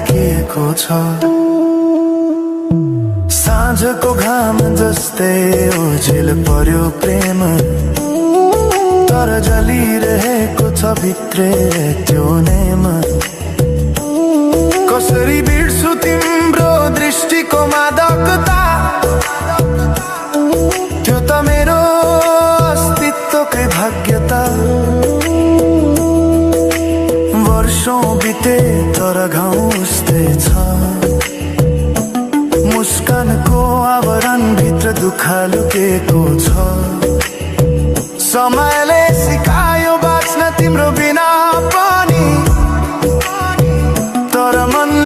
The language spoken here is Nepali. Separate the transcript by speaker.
Speaker 1: राखिएको छ। साँझको घाम जस्तै ओझेल पर्यो प्रेम, तर जलिरहेको छ भित्रै त्यो नेम। कसरी बिर्सु तिम्रो दृष्टिको मादकता, त्यो त मेरो अस्तित्वकै भाग्यता। वर्षौं बिते तर घाउ उस्तै छ, मुस्कानको आवरण भित्र दुःख लुकेको छ। समयले सिकायो बाँच्न तिम्रो बिना,